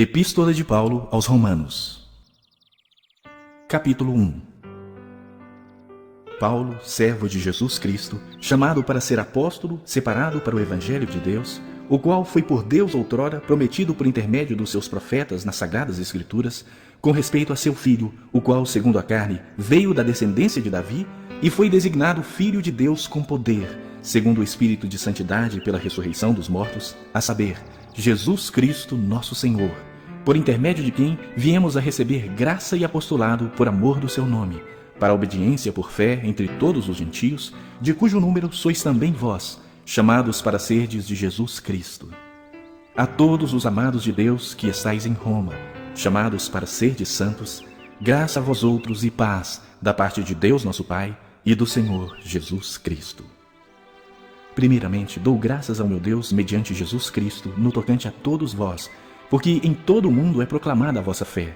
Epístola de Paulo aos Romanos. Capítulo 1. Paulo, servo de Jesus Cristo, chamado para ser apóstolo, separado para o Evangelho de Deus, o qual foi por Deus outrora prometido por intermédio dos seus profetas nas Sagradas Escrituras, com respeito a seu Filho, o qual, segundo a carne, veio da descendência de Davi e foi designado Filho de Deus com poder, segundo o Espírito de Santidade pela ressurreição dos mortos, a saber, Jesus Cristo nosso Senhor, por intermédio de quem viemos a receber graça e apostolado por amor do seu nome, para a obediência por fé entre todos os gentios, de cujo número sois também vós, chamados para serdes de Jesus Cristo. A todos os amados de Deus que estáis em Roma, chamados para serdes santos, graça a vós outros e paz, da parte de Deus nosso Pai e do Senhor Jesus Cristo. Primeiramente, dou graças ao meu Deus mediante Jesus Cristo no tocante a todos vós, porque em todo o mundo é proclamada a vossa fé.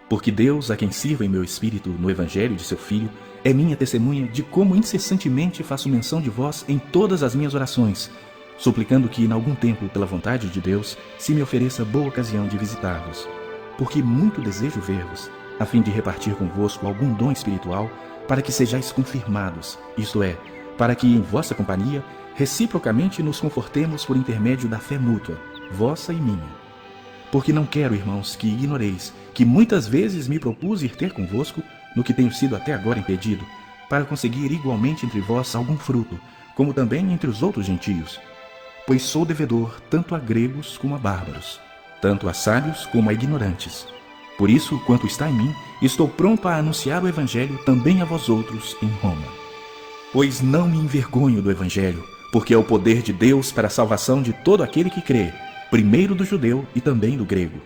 Porque Deus, a quem sirvo em meu espírito no Evangelho de seu Filho, é minha testemunha de como incessantemente faço menção de vós em todas as minhas orações, suplicando que, em algum tempo, pela vontade de Deus, se me ofereça boa ocasião de visitar-vos. Porque muito desejo ver-vos, a fim de repartir convosco algum dom espiritual, para que sejais confirmados, isto é, para que, em vossa companhia, reciprocamente nos confortemos por intermédio da fé mútua, vossa e minha. Porque não quero, irmãos, que ignoreis que muitas vezes me propus ir ter convosco, no que tenho sido até agora impedido, para conseguir igualmente entre vós algum fruto, como também entre os outros gentios. Pois sou devedor tanto a gregos como a bárbaros, tanto a sábios como a ignorantes. Por isso, quanto está em mim, estou pronto a anunciar o Evangelho também a vós outros em Roma. Pois não me envergonho do Evangelho, porque é o poder de Deus para a salvação de todo aquele que crê, primeiro do judeu e também do grego.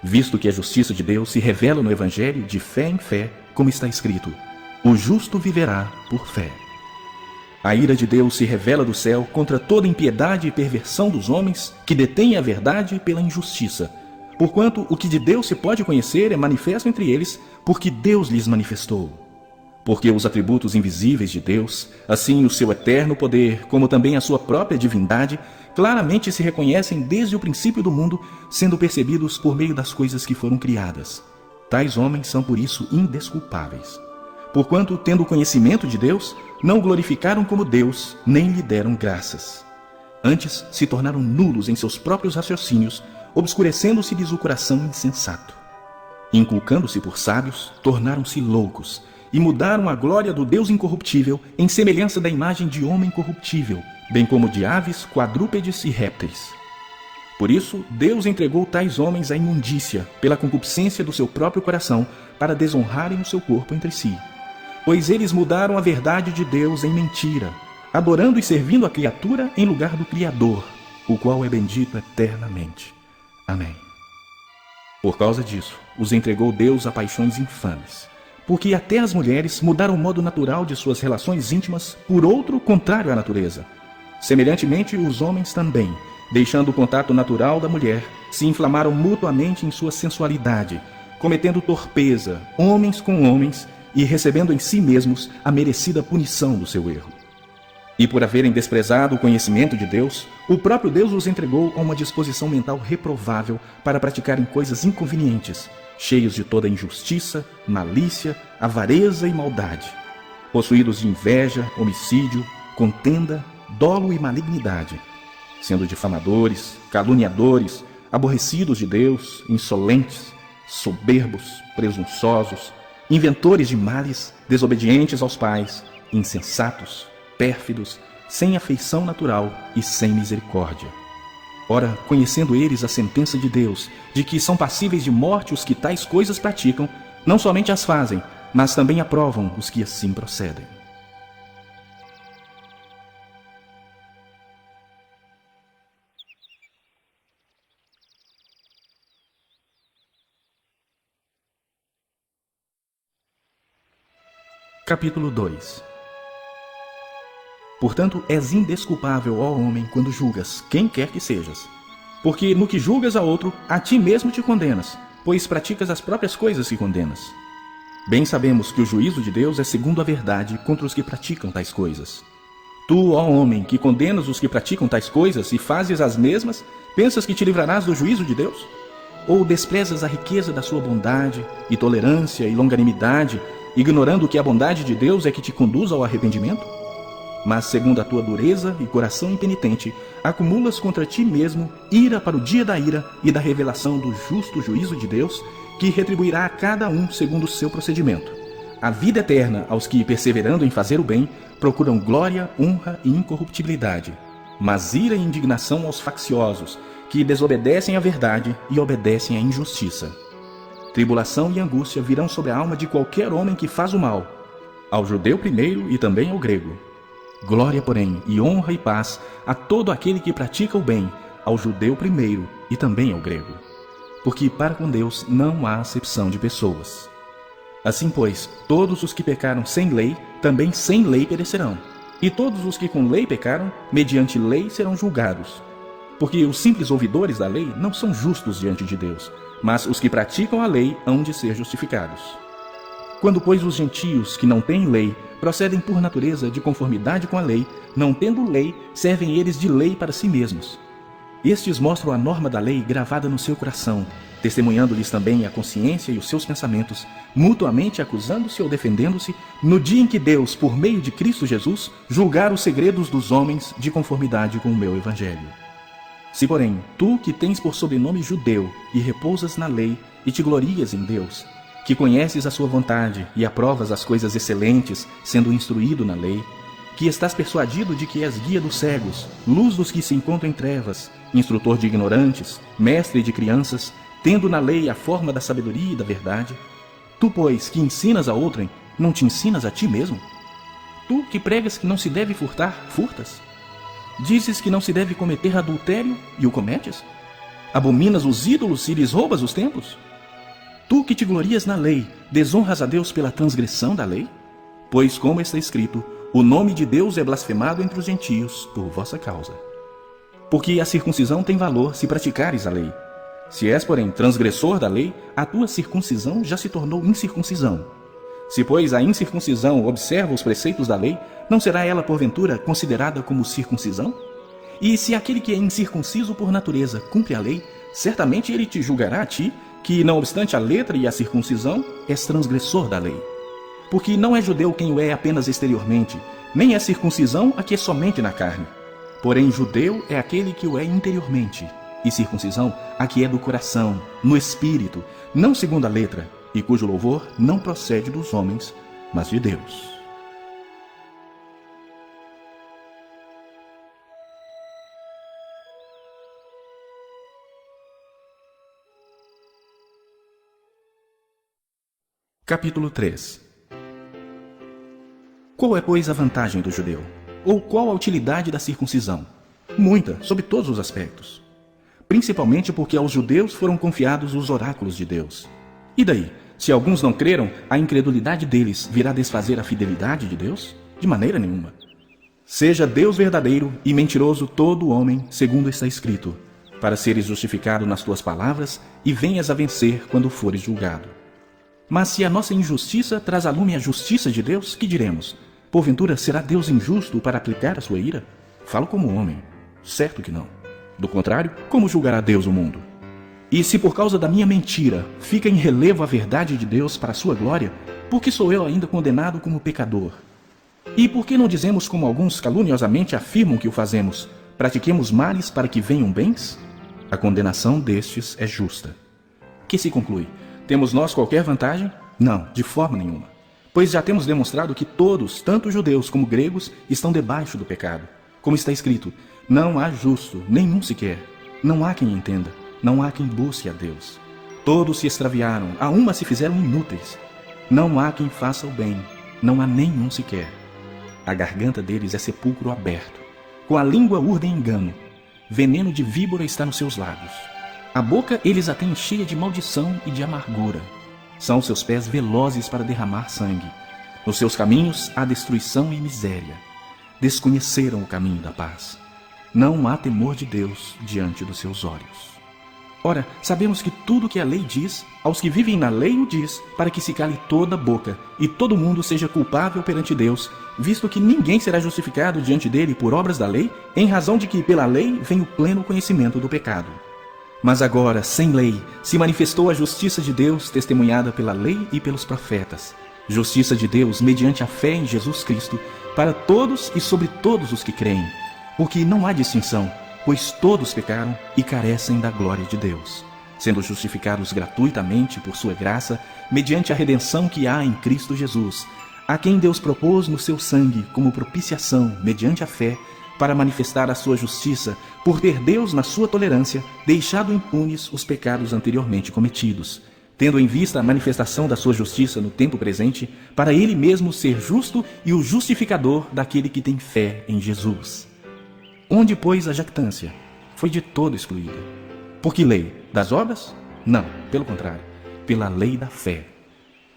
Visto que a justiça de Deus se revela no Evangelho de fé em fé, como está escrito, o justo viverá por fé. A ira de Deus se revela do céu contra toda impiedade e perversão dos homens que detêm a verdade pela injustiça, porquanto o que de Deus se pode conhecer é manifesto entre eles, porque Deus lhes manifestou. Porque os atributos invisíveis de Deus, assim o seu eterno poder, como também a sua própria divindade, claramente se reconhecem desde o princípio do mundo, sendo percebidos por meio das coisas que foram criadas. Tais homens são por isso indesculpáveis. Porquanto, tendo conhecimento de Deus, não o glorificaram como Deus, nem lhe deram graças. Antes, se tornaram nulos em seus próprios raciocínios, obscurecendo-se-lhes o coração insensato. Inculcando-se por sábios, tornaram-se loucos, e mudaram a glória do Deus incorruptível em semelhança da imagem de homem corruptível, bem como de aves, quadrúpedes e répteis. Por isso, Deus entregou tais homens à imundícia, pela concupiscência do seu próprio coração, para desonrarem o seu corpo entre si. Pois eles mudaram a verdade de Deus em mentira, adorando e servindo a criatura em lugar do Criador, o qual é bendito eternamente. Amém. Por causa disso, os entregou Deus a paixões infames, porque até as mulheres mudaram o modo natural de suas relações íntimas por outro contrário à natureza. Semelhantemente, os homens também, deixando o contato natural da mulher, se inflamaram mutuamente em sua sensualidade, cometendo torpeza, homens com homens, e recebendo em si mesmos a merecida punição do seu erro. E por haverem desprezado o conhecimento de Deus, o próprio Deus os entregou a uma disposição mental reprovável para praticarem coisas inconvenientes, cheios de toda injustiça, malícia, avareza e maldade, possuídos de inveja, homicídio, contenda, dolo e malignidade, sendo difamadores, caluniadores, aborrecidos de Deus, insolentes, soberbos, presunçosos, inventores de males, desobedientes aos pais, insensatos, pérfidos, sem afeição natural e sem misericórdia. Ora, conhecendo eles a sentença de Deus, de que são passíveis de morte os que tais coisas praticam, não somente as fazem, mas também aprovam os que assim procedem. Capítulo 2. Portanto, és indesculpável, ó homem, quando julgas quem quer que sejas. Porque no que julgas a outro, a ti mesmo te condenas, pois praticas as próprias coisas que condenas. Bem sabemos que o juízo de Deus é segundo a verdade contra os que praticam tais coisas. Tu, ó homem, que condenas os que praticam tais coisas e fazes as mesmas, pensas que te livrarás do juízo de Deus? Ou desprezas a riqueza da sua bondade e tolerância e longanimidade, ignorando que a bondade de Deus é que te conduz ao arrependimento? Mas, segundo a tua dureza e coração impenitente, acumulas contra ti mesmo ira para o dia da ira e da revelação do justo juízo de Deus, que retribuirá a cada um segundo o seu procedimento. A vida eterna aos que, perseverando em fazer o bem, procuram glória, honra e incorruptibilidade. Mas ira e indignação aos facciosos, que desobedecem à verdade e obedecem à injustiça. Tribulação e angústia virão sobre a alma de qualquer homem que faz o mal, ao judeu primeiro e também ao grego. Glória, porém, e honra e paz a todo aquele que pratica o bem, ao judeu primeiro e também ao grego. Porque para com Deus não há acepção de pessoas. Assim, pois, todos os que pecaram sem lei, também sem lei perecerão. E todos os que com lei pecaram, mediante lei serão julgados. Porque os simples ouvidores da lei não são justos diante de Deus, mas os que praticam a lei hão de ser justificados. Quando, pois, os gentios que não têm lei procedem por natureza de conformidade com a lei, não tendo lei, servem eles de lei para si mesmos. Estes mostram a norma da lei gravada no seu coração, testemunhando-lhes também a consciência e os seus pensamentos, mutuamente acusando-se ou defendendo-se, no dia em que Deus, por meio de Cristo Jesus, julgar os segredos dos homens de conformidade com o meu evangelho. Se, porém, tu que tens por sobrenome judeu e repousas na lei e te glorias em Deus, que conheces a sua vontade e aprovas as coisas excelentes, sendo instruído na lei, que estás persuadido de que és guia dos cegos, luz dos que se encontram em trevas, instrutor de ignorantes, mestre de crianças, tendo na lei a forma da sabedoria e da verdade, tu, pois, que ensinas a outrem, não te ensinas a ti mesmo? Tu que pregas que não se deve furtar, furtas? Dizes que não se deve cometer adultério e o cometes? Abominas os ídolos e lhes roubas os templos? Tu que te glorias na lei, desonras a Deus pela transgressão da lei? Pois, como está escrito, o nome de Deus é blasfemado entre os gentios por vossa causa. Porque a circuncisão tem valor se praticares a lei. Se és, porém, transgressor da lei, a tua circuncisão já se tornou incircuncisão. Se, pois, a incircuncisão observa os preceitos da lei, não será ela, porventura, considerada como circuncisão? E se aquele que é incircunciso por natureza cumpre a lei, certamente ele te julgará a ti, que, não obstante a letra e a circuncisão, és transgressor da lei. Porque não é judeu quem o é apenas exteriormente, nem é circuncisão a que é somente na carne. Porém, judeu é aquele que o é interiormente, e circuncisão a que é do coração, no espírito, não segundo a letra, e cujo louvor não procede dos homens, mas de Deus. Capítulo 3. Qual é, pois, a vantagem do judeu? Ou qual a utilidade da circuncisão? Muita, sob todos os aspectos. Principalmente porque aos judeus foram confiados os oráculos de Deus. E daí? Se alguns não creram, a incredulidade deles virá desfazer a fidelidade de Deus? De maneira nenhuma. Seja Deus verdadeiro e mentiroso todo homem, segundo está escrito, para seres justificado nas tuas palavras e venhas a vencer quando fores julgado. Mas se a nossa injustiça traz a lume a justiça de Deus, que diremos? Porventura será Deus injusto para aplicar a sua ira? Falo como homem. Certo que não. Do contrário, como julgará Deus o mundo? E se por causa da minha mentira fica em relevo a verdade de Deus para a sua glória, por que sou eu ainda condenado como pecador? E por que não dizemos como alguns caluniosamente afirmam que o fazemos, pratiquemos males para que venham bens? A condenação destes é justa. Que se conclui? Temos nós qualquer vantagem? Não, de forma nenhuma. Pois já temos demonstrado que todos, tanto judeus como gregos, estão debaixo do pecado. Como está escrito, não há justo, nenhum sequer. Não há quem entenda, não há quem busque a Deus. Todos se extraviaram, a uma se fizeram inúteis. Não há quem faça o bem, não há nenhum sequer. A garganta deles é sepulcro aberto. Com a língua urdem engano. Veneno de víbora está nos seus lábios. A boca eles a têm cheia de maldição e de amargura. São seus pés velozes para derramar sangue. Nos seus caminhos há destruição e miséria. Desconheceram o caminho da paz. Não há temor de Deus diante dos seus olhos. Ora, sabemos que tudo que a lei diz, aos que vivem na lei o diz, para que se cale toda a boca, e todo mundo seja culpável perante Deus, visto que ninguém será justificado diante dele por obras da lei, em razão de que pela lei vem o pleno conhecimento do pecado. Mas agora, sem lei, se manifestou a justiça de Deus, testemunhada pela lei e pelos profetas. Justiça de Deus mediante a fé em Jesus Cristo, para todos e sobre todos os que creem. Porque não há distinção, pois todos pecaram e carecem da glória de Deus, sendo justificados gratuitamente por sua graça, mediante a redenção que há em Cristo Jesus, a quem Deus propôs no seu sangue como propiciação, mediante a fé, para manifestar a sua justiça, por ter Deus, na sua tolerância, deixado impunes os pecados anteriormente cometidos, tendo em vista a manifestação da sua justiça no tempo presente, para ele mesmo ser justo e o justificador daquele que tem fé em Jesus. Onde, pois, a jactância? Foi de todo excluída. Por que lei? Das obras? Não, pelo contrário, pela lei da fé.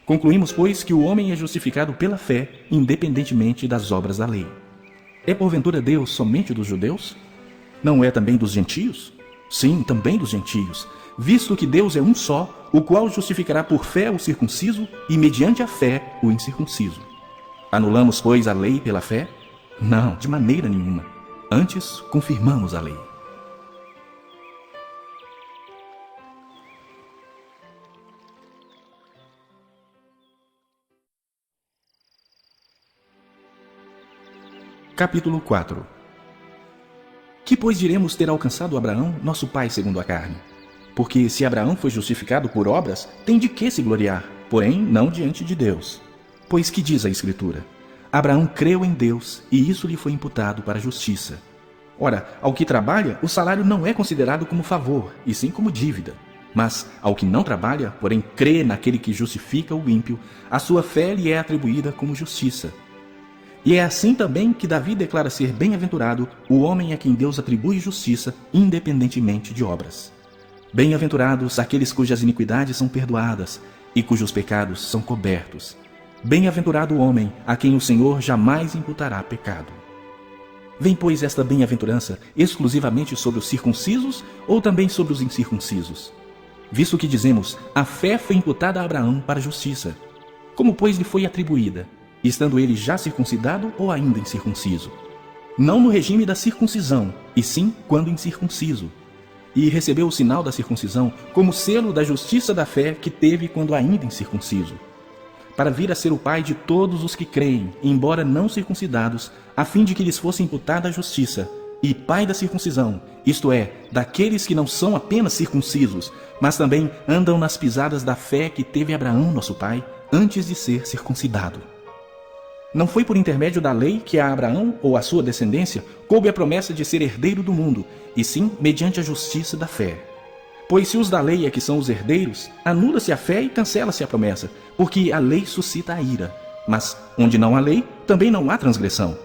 Concluímos, pois, que o homem é justificado pela fé, independentemente das obras da lei. É porventura Deus somente dos judeus? Não é também dos gentios? Sim, também dos gentios, visto que Deus é um só, o qual justificará por fé o circunciso e mediante a fé o incircunciso. Anulamos, pois, a lei pela fé? Não, de maneira nenhuma. Antes, confirmamos a lei. Capítulo 4. Que, pois, diremos ter alcançado Abraão, nosso pai segundo a carne? Porque se Abraão foi justificado por obras, tem de que se gloriar, porém não diante de Deus. Pois que diz a Escritura? Abraão creu em Deus, e isso lhe foi imputado para a justiça. Ora, ao que trabalha, o salário não é considerado como favor, e sim como dívida. Mas ao que não trabalha, porém crê naquele que justifica o ímpio, a sua fé lhe é atribuída como justiça. E é assim também que Davi declara ser bem-aventurado o homem a quem Deus atribui justiça, independentemente de obras. Bem-aventurados aqueles cujas iniquidades são perdoadas e cujos pecados são cobertos. Bem-aventurado o homem a quem o Senhor jamais imputará pecado. Vem, pois, esta bem-aventurança exclusivamente sobre os circuncisos ou também sobre os incircuncisos? Visto que dizemos, a fé foi imputada a Abraão para a justiça. Como, pois, lhe foi atribuída? Estando ele já circuncidado ou ainda incircunciso? Não no regime da circuncisão, e sim quando incircunciso. E recebeu o sinal da circuncisão como selo da justiça da fé que teve quando ainda incircunciso, para vir a ser o pai de todos os que creem, embora não circuncidados, a fim de que lhes fosse imputada a justiça, e pai da circuncisão, isto é, daqueles que não são apenas circuncisos, mas também andam nas pisadas da fé que teve Abraão, nosso pai, antes de ser circuncidado. Não foi por intermédio da lei que a Abraão ou a sua descendência coube a promessa de ser herdeiro do mundo, e sim mediante a justiça da fé. Pois se os da lei é que são os herdeiros, anula-se a fé e cancela-se a promessa, porque a lei suscita a ira. Mas onde não há lei, também não há transgressão.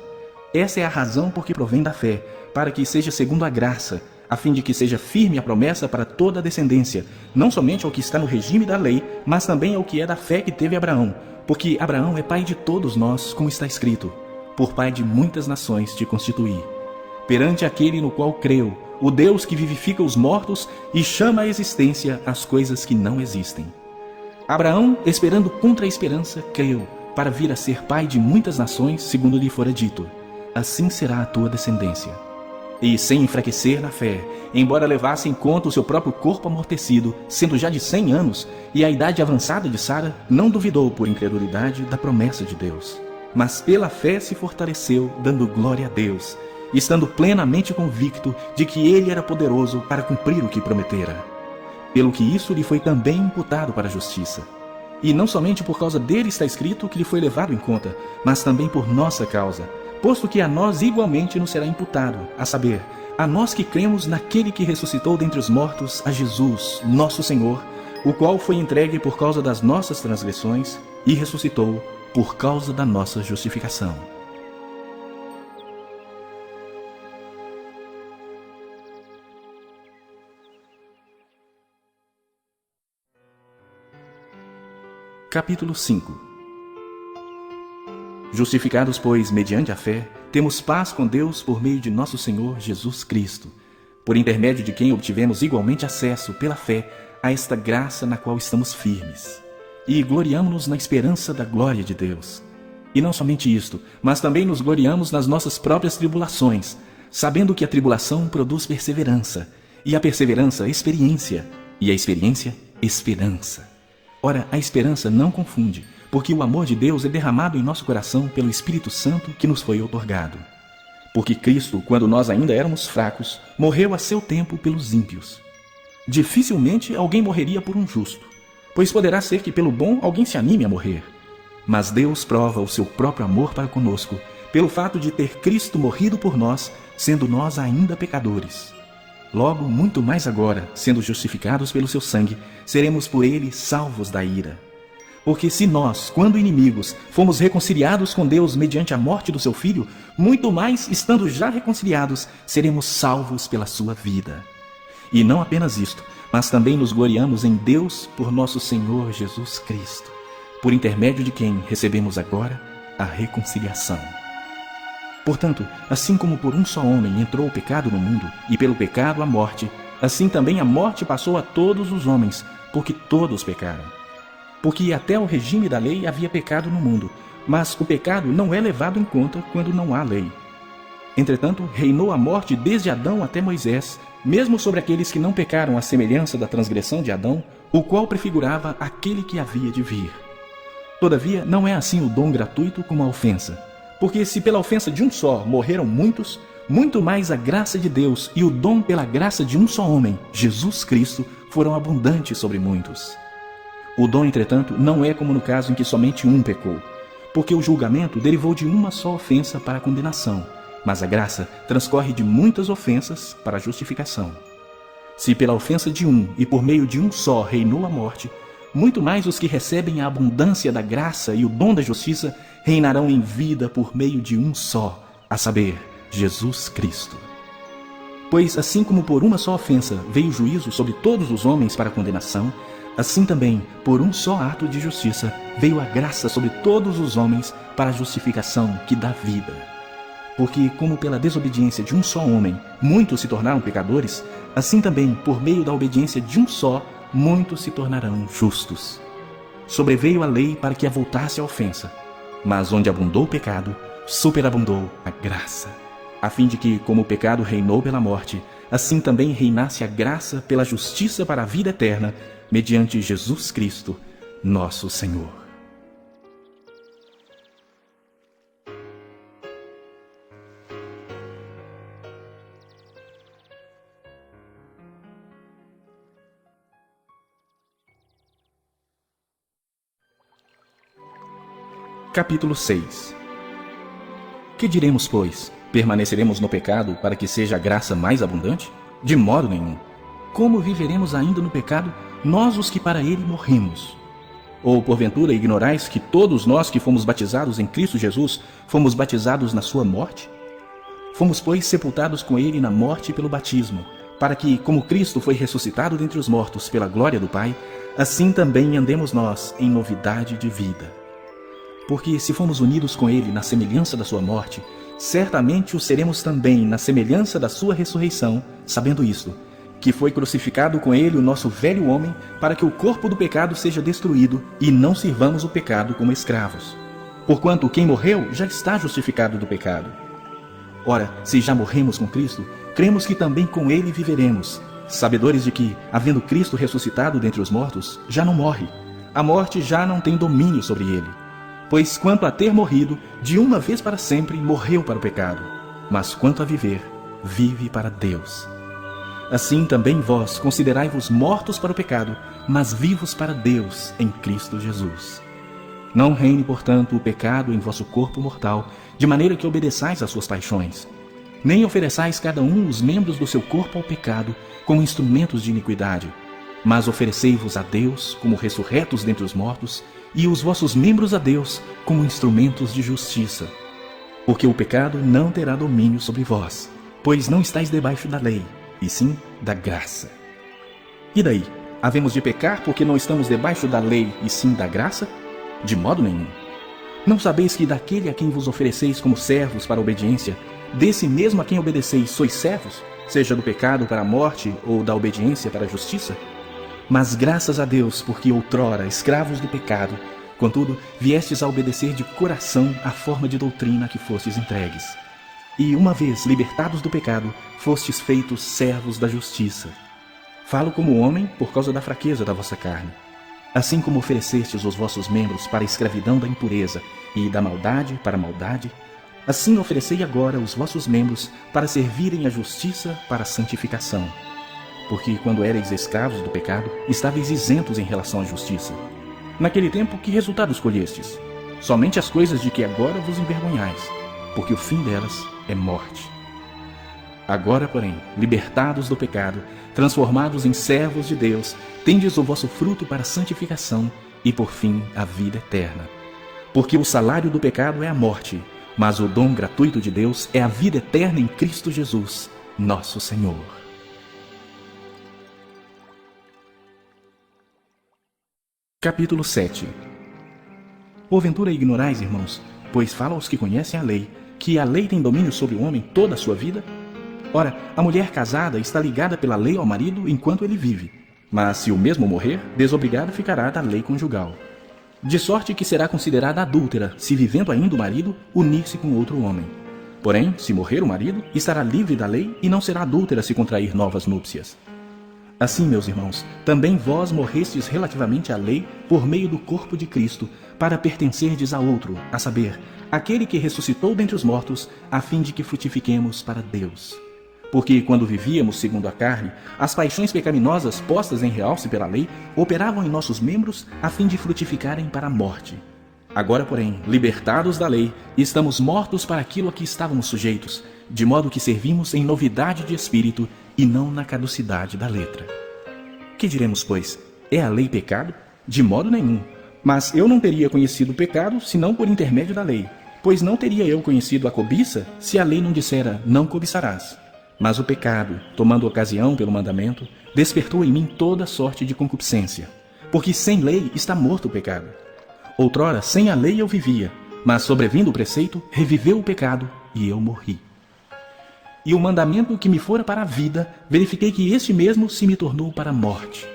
Essa é a razão por que provém da fé, para que seja segundo a graça, a fim de que seja firme a promessa para toda a descendência, não somente ao que está no regime da lei, mas também ao que é da fé que teve Abraão, porque Abraão é pai de todos nós, como está escrito, por pai de muitas nações te constituí. Perante aquele no qual creu, o Deus que vivifica os mortos e chama à existência as coisas que não existem. Abraão, esperando contra a esperança, creu, para vir a ser pai de muitas nações, segundo lhe fora dito, assim será a tua descendência. E sem enfraquecer na fé, embora levasse em conta o seu próprio corpo amortecido, sendo já de 100 anos, e a idade avançada de Sara, não duvidou por incredulidade da promessa de Deus. Mas pela fé se fortaleceu, dando glória a Deus, estando plenamente convicto de que ele era poderoso para cumprir o que prometera. Pelo que isso lhe foi também imputado para a justiça. E não somente por causa dele está escrito que lhe foi levado em conta, mas também por nossa causa, posto que a nós igualmente nos será imputado, a saber, a nós que cremos naquele que ressuscitou dentre os mortos, a Jesus, nosso Senhor, o qual foi entregue por causa das nossas transgressões e ressuscitou por causa da nossa justificação. Capítulo 5. Justificados, pois, mediante a fé, temos paz com Deus por meio de nosso Senhor Jesus Cristo, por intermédio de quem obtivemos igualmente acesso, pela fé, a esta graça na qual estamos firmes. E gloriamo-nos na esperança da glória de Deus. E não somente isto, mas também nos gloriamos nas nossas próprias tribulações, sabendo que a tribulação produz perseverança, e a perseverança, experiência, e a experiência, esperança. Ora, a esperança não confunde, porque o amor de Deus é derramado em nosso coração pelo Espírito Santo que nos foi outorgado. Porque Cristo, quando nós ainda éramos fracos, morreu a seu tempo pelos ímpios. Dificilmente alguém morreria por um justo, pois poderá ser que pelo bom alguém se anime a morrer. Mas Deus prova o seu próprio amor para conosco, pelo fato de ter Cristo morrido por nós, sendo nós ainda pecadores. Logo, muito mais agora, sendo justificados pelo seu sangue, seremos por ele salvos da ira. Porque se nós, quando inimigos, fomos reconciliados com Deus mediante a morte do seu Filho, muito mais, estando já reconciliados, seremos salvos pela sua vida. E não apenas isto, mas também nos gloriamos em Deus por nosso Senhor Jesus Cristo, por intermédio de quem recebemos agora a reconciliação. Portanto, assim como por um só homem entrou o pecado no mundo, e pelo pecado a morte, assim também a morte passou a todos os homens, porque todos pecaram. Porque até o regime da lei havia pecado no mundo, mas o pecado não é levado em conta quando não há lei. Entretanto, reinou a morte desde Adão até Moisés, mesmo sobre aqueles que não pecaram à semelhança da transgressão de Adão, o qual prefigurava aquele que havia de vir. Todavia, não é assim o dom gratuito como a ofensa. Porque se pela ofensa de um só morreram muitos, muito mais a graça de Deus e o dom pela graça de um só homem, Jesus Cristo, foram abundantes sobre muitos. O dom, entretanto, não é como no caso em que somente um pecou, porque o julgamento derivou de uma só ofensa para a condenação, mas a graça transcorre de muitas ofensas para a justificação. Se pela ofensa de um e por meio de um só reinou a morte, muito mais os que recebem a abundância da graça e o dom da justiça reinarão em vida por meio de um só, a saber, Jesus Cristo. Pois assim como por uma só ofensa veio o juízo sobre todos os homens para a condenação, assim também, por um só ato de justiça, veio a graça sobre todos os homens para a justificação que dá vida. Porque, como pela desobediência de um só homem, muitos se tornaram pecadores, assim também, por meio da obediência de um só, muitos se tornarão justos. Sobreveio a lei para que avultasse a ofensa, mas onde abundou o pecado, superabundou a graça, a fim de que, como o pecado reinou pela morte, assim também reinasse a graça pela justiça para a vida eterna, mediante Jesus Cristo, nosso Senhor. Capítulo 6. Que diremos, pois? Permaneceremos no pecado para que seja a graça mais abundante? De modo nenhum. Como viveremos ainda no pecado, nós os que para ele morremos? Ou porventura ignorais que todos nós que fomos batizados em Cristo Jesus, fomos batizados na sua morte? Fomos, pois, sepultados com ele na morte pelo batismo, para que, como Cristo foi ressuscitado dentre os mortos pela glória do Pai, assim também andemos nós em novidade de vida. Porque se fomos unidos com ele na semelhança da sua morte, certamente o seremos também na semelhança da sua ressurreição, sabendo isto, que foi crucificado com ele o nosso velho homem, para que o corpo do pecado seja destruído e não sirvamos o pecado como escravos. Porquanto quem morreu já está justificado do pecado. Ora, se já morremos com Cristo, cremos que também com ele viveremos, sabedores de que, havendo Cristo ressuscitado dentre os mortos, já não morre. A morte já não tem domínio sobre ele. Pois quanto a ter morrido, de uma vez para sempre morreu para o pecado, mas quanto a viver, vive para Deus. Assim também vós considerai-vos mortos para o pecado, mas vivos para Deus em Cristo Jesus. Não reine, portanto, o pecado em vosso corpo mortal, de maneira que obedeçais às suas paixões. Nem ofereçais cada um os membros do seu corpo ao pecado, como instrumentos de iniquidade, mas oferecei-vos a Deus como ressurretos dentre os mortos, e os vossos membros a Deus como instrumentos de justiça. Porque o pecado não terá domínio sobre vós, pois não estáis debaixo da lei, e sim da graça. E daí? Havemos de pecar porque não estamos debaixo da lei e sim da graça? De modo nenhum. Não sabeis que daquele a quem vos ofereceis como servos para a obediência, desse mesmo a quem obedeceis sois servos, seja do pecado para a morte ou da obediência para a justiça? Mas graças a Deus, porque outrora, escravos do pecado, contudo, viestes a obedecer de coração à forma de doutrina a que fostes entregues. E uma vez libertados do pecado, fostes feitos servos da justiça. Falo como homem por causa da fraqueza da vossa carne. Assim como oferecestes os vossos membros para a escravidão da impureza e da maldade para a maldade, assim oferecei agora os vossos membros para servirem à justiça para a santificação. Porque quando éreis escravos do pecado, estáveis isentos em relação à justiça. Naquele tempo, que resultado escolhestes? Somente as coisas de que agora vos envergonhais, porque o fim delas é morte. Agora, porém, libertados do pecado, transformados em servos de Deus, tendes o vosso fruto para a santificação e, por fim, a vida eterna. Porque o salário do pecado é a morte, mas o dom gratuito de Deus é a vida eterna em Cristo Jesus, nosso Senhor. Capítulo 7. Porventura ignorais, irmãos, pois falo aos que conhecem a lei, que a lei tem domínio sobre o homem toda a sua vida? Ora, a mulher casada está ligada pela lei ao marido enquanto ele vive, mas se o mesmo morrer, desobrigada ficará da lei conjugal. De sorte que será considerada adúltera, se vivendo ainda o marido, unir-se com outro homem. Porém, se morrer o marido, estará livre da lei e não será adúltera se contrair novas núpcias. Assim, meus irmãos, também vós morrestes relativamente à lei por meio do corpo de Cristo, para pertencerdes a outro, a saber, aquele que ressuscitou dentre os mortos, a fim de que frutifiquemos para Deus. Porque quando vivíamos segundo a carne, as paixões pecaminosas postas em realce pela lei operavam em nossos membros a fim de frutificarem para a morte. Agora, porém, libertados da lei, estamos mortos para aquilo a que estávamos sujeitos, de modo que servimos em novidade de espírito e não na caducidade da letra. Que diremos, pois? É a lei pecado? De modo nenhum. Mas eu não teria conhecido o pecado senão por intermédio da lei, pois não teria eu conhecido a cobiça se a lei não dissera, não cobiçarás. Mas o pecado, tomando ocasião pelo mandamento, despertou em mim toda sorte de concupiscência, porque sem lei está morto o pecado. Outrora, sem a lei eu vivia, mas sobrevindo o preceito, reviveu o pecado e eu morri. E o mandamento que me fora para a vida, verifiquei que este mesmo se me tornou para a morte.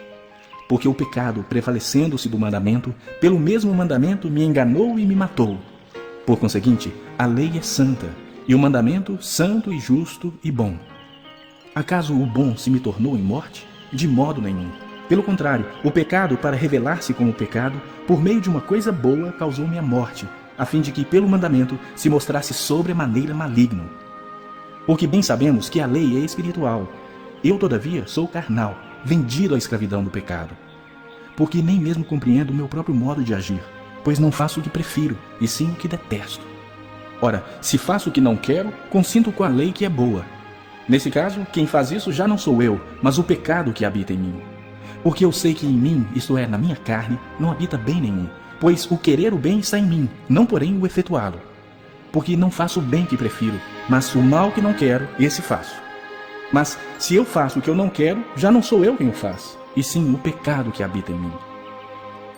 Porque o pecado, prevalecendo-se do mandamento, pelo mesmo mandamento me enganou e me matou. Por conseguinte, a lei é santa, e o mandamento santo e justo e bom. Acaso o bom se me tornou em morte? De modo nenhum. Pelo contrário, o pecado, para revelar-se como pecado, por meio de uma coisa boa, causou-me a morte, a fim de que, pelo mandamento, se mostrasse sobremaneira maligno. Porque bem sabemos que a lei é espiritual. Eu, todavia, sou carnal, vendido à escravidão do pecado. Porque nem mesmo compreendo o meu próprio modo de agir, pois não faço o que prefiro, e sim o que detesto. Ora, se faço o que não quero, consinto com a lei que é boa. Nesse caso, quem faz isso já não sou eu, mas o pecado que habita em mim. Porque eu sei que em mim, isto é, na minha carne, não habita bem nenhum, pois o querer o bem está em mim, não porém o efetuá-lo. Porque não faço o bem que prefiro, mas o mal que não quero, esse faço. Mas se eu faço o que eu não quero, já não sou eu quem o faz, e sim o pecado que habita em mim.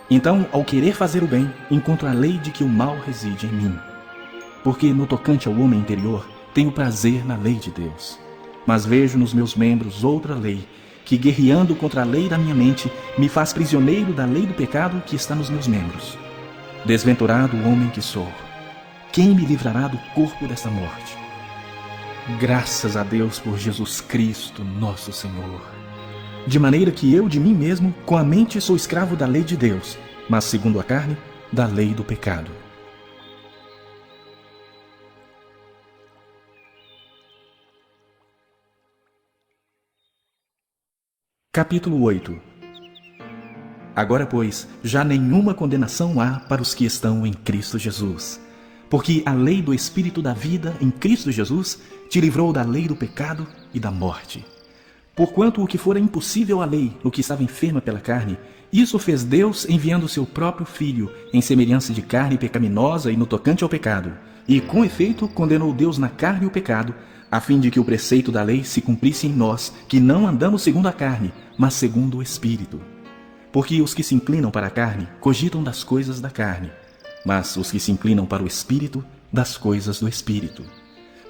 Então, ao querer fazer o bem, encontro a lei de que o mal reside em mim. Porque no tocante ao homem interior, tenho prazer na lei de Deus. Mas vejo nos meus membros outra lei, que guerreando contra a lei da minha mente, me faz prisioneiro da lei do pecado que está nos meus membros. Desventurado o homem que sou. Quem me livrará do corpo desta morte? Graças a Deus por Jesus Cristo, nosso Senhor. De maneira que eu de mim mesmo, com a mente, sou escravo da lei de Deus, mas segundo a carne, da lei do pecado. Capítulo 8. Agora, pois, já nenhuma condenação há para os que estão em Cristo Jesus. Porque a lei do Espírito da vida em Cristo Jesus te livrou da lei do pecado e da morte. Porquanto o que fora impossível à lei, no que estava enferma pela carne, isso fez Deus enviando o seu próprio Filho, em semelhança de carne pecaminosa e no tocante ao pecado. E, com efeito, condenou Deus na carne o pecado, a fim de que o preceito da lei se cumprisse em nós, que não andamos segundo a carne, mas segundo o Espírito. Porque os que se inclinam para a carne cogitam das coisas da carne, mas os que se inclinam para o Espírito, das coisas do Espírito.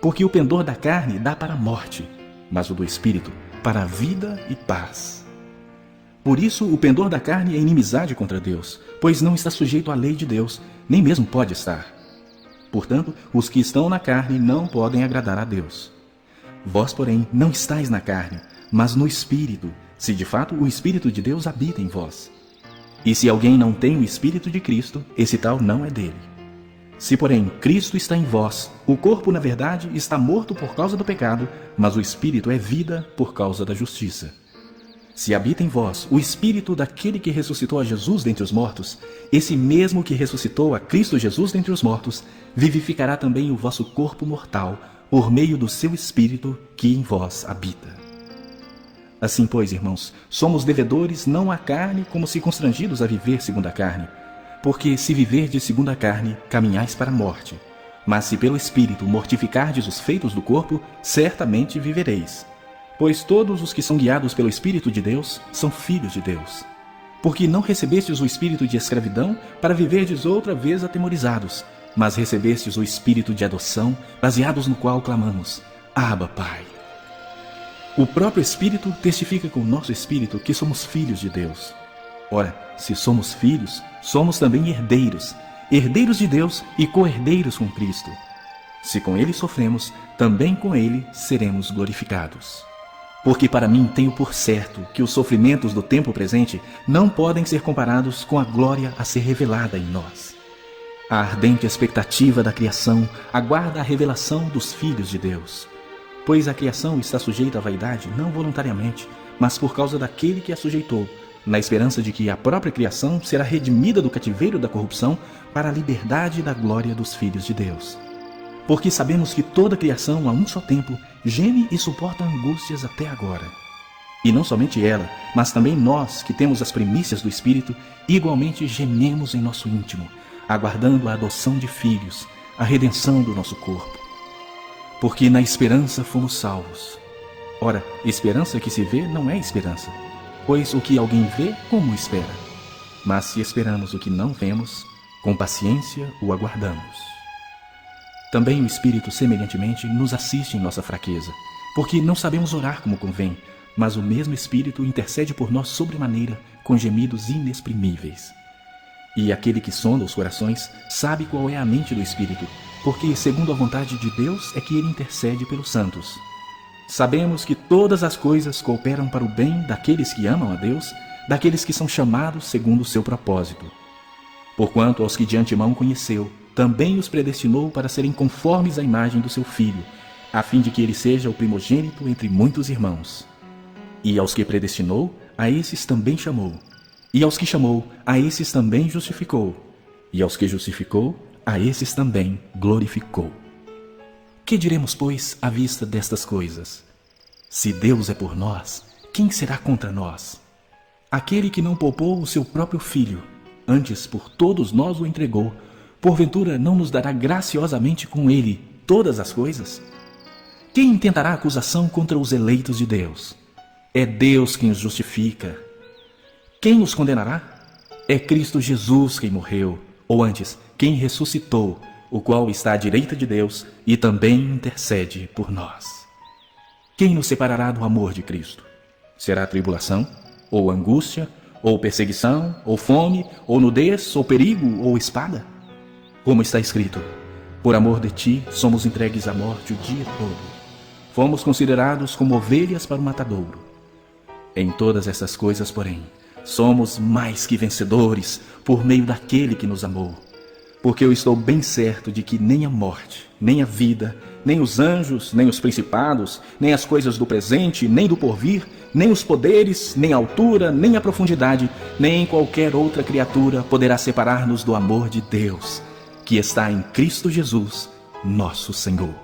Porque o pendor da carne dá para a morte, mas o do Espírito para a vida e paz. Por isso o pendor da carne é inimizade contra Deus, pois não está sujeito à lei de Deus, nem mesmo pode estar. Portanto, os que estão na carne não podem agradar a Deus. Vós, porém, não estáis na carne, mas no Espírito, se de fato o Espírito de Deus habita em vós. E se alguém não tem o Espírito de Cristo, esse tal não é dele. Se, porém, Cristo está em vós, o corpo, na verdade, está morto por causa do pecado, mas o Espírito é vida por causa da justiça. Se habita em vós o Espírito daquele que ressuscitou a Jesus dentre os mortos, esse mesmo que ressuscitou a Cristo Jesus dentre os mortos, vivificará também o vosso corpo mortal, por meio do seu Espírito que em vós habita. Assim, pois, irmãos, somos devedores não à carne, como se constrangidos a viver segundo a carne. Porque se viverdes segundo a carne, caminhais para a morte. Mas se pelo Espírito mortificardes os feitos do corpo, certamente vivereis. Pois todos os que são guiados pelo Espírito de Deus são filhos de Deus. Porque não recebestes o espírito de escravidão para viverdes outra vez atemorizados, mas recebestes o espírito de adoção, baseados no qual clamamos: Abba, Pai. O próprio Espírito testifica com o nosso espírito que somos filhos de Deus. Ora, se somos filhos, somos também herdeiros, herdeiros de Deus e co-herdeiros com Cristo. Se com Ele sofremos, também com Ele seremos glorificados. Porque para mim tenho por certo que os sofrimentos do tempo presente não podem ser comparados com a glória a ser revelada em nós. A ardente expectativa da criação aguarda a revelação dos filhos de Deus. Pois a criação está sujeita à vaidade não voluntariamente, mas por causa daquele que a sujeitou, na esperança de que a própria criação será redimida do cativeiro da corrupção para a liberdade da glória dos filhos de Deus. Porque sabemos que toda a criação, a um só tempo, geme e suporta angústias até agora. E não somente ela, mas também nós, que temos as primícias do Espírito, igualmente gememos em nosso íntimo, aguardando a adoção de filhos, a redenção do nosso corpo. Porque na esperança fomos salvos. Ora, esperança que se vê não é esperança, pois o que alguém vê, como espera? Mas se esperamos o que não vemos, com paciência o aguardamos. Também o Espírito, semelhantemente, nos assiste em nossa fraqueza, porque não sabemos orar como convém, mas o mesmo Espírito intercede por nós sobremaneira, com gemidos inexprimíveis. E aquele que sonda os corações sabe qual é a mente do Espírito, porque, segundo a vontade de Deus, é que ele intercede pelos santos. Sabemos que todas as coisas cooperam para o bem daqueles que amam a Deus, daqueles que são chamados segundo o seu propósito. Porquanto aos que de antemão conheceu, também os predestinou para serem conformes à imagem do seu Filho, a fim de que ele seja o primogênito entre muitos irmãos. E aos que predestinou, a esses também chamou. E aos que chamou, a esses também justificou. E aos que justificou, a esses também glorificou. Que diremos, pois, à vista destas coisas? Se Deus é por nós, quem será contra nós? Aquele que não poupou o seu próprio Filho, antes por todos nós o entregou, porventura não nos dará graciosamente com ele todas as coisas? Quem intentará acusação contra os eleitos de Deus? É Deus quem os justifica. Quem os condenará? É Cristo Jesus quem morreu, ou antes, quem ressuscitou, o qual está à direita de Deus e também intercede por nós. Quem nos separará do amor de Cristo? Será tribulação, ou angústia, ou perseguição, ou fome, ou nudez, ou perigo, ou espada? Como está escrito: por amor de ti somos entregues à morte o dia todo. Fomos considerados como ovelhas para o matadouro. Em todas essas coisas, porém, somos mais que vencedores por meio daquele que nos amou. Porque eu estou bem certo de que nem a morte, nem a vida, nem os anjos, nem os principados, nem as coisas do presente, nem do porvir, nem os poderes, nem a altura, nem a profundidade, nem qualquer outra criatura poderá separar-nos do amor de Deus, que está em Cristo Jesus, nosso Senhor.